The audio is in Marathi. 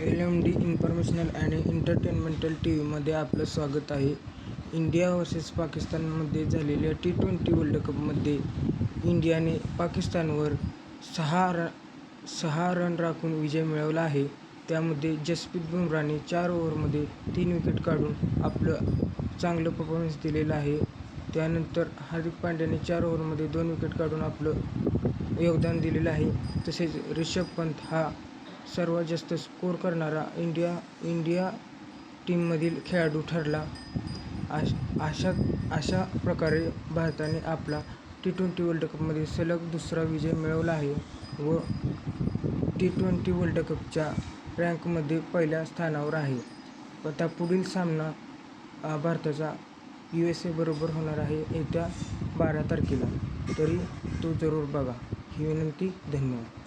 LMD इन्फॉर्मेशनल आणि एंटरटेनमेंटल टीव्हीमध्ये आपलं स्वागत आहे. इंडिया वर्सेस पाकिस्तानमध्ये झालेल्या T20 वर्ल्ड कपमध्ये इंडियाने पाकिस्तानवर 6 रन राखून विजय मिळवला आहे. त्यामध्ये जसप्रीत बुमराहने 4 ओव्हरमध्ये 3 विकेट काढून आपलं चांगलं परफॉर्मन्स दिलेलं आहे. त्यानंतर हार्दिक पांड्याने 4 ओव्हरमध्ये 2 विकेट काढून आपलं योगदान दिलेलं आहे. तसेच ऋषभ पंत हा सर्वात जास्त स्कोर करणारा इंडिया टीममधील खेळाडू ठरला. अशा प्रकारे भारताने आपला T20 वर्ल्ड कपमध्ये सलग दुसरा विजय मिळवला आहे व T20 वर्ल्ड कपच्या रँकमध्ये पहिल्या स्थानावर आहे. आता पुढील सामना भारताचा USA बरोबर होणार आहे येत्या 12 तारखेला. तरी तो जरूर बघा ही विनंती. धन्यवाद.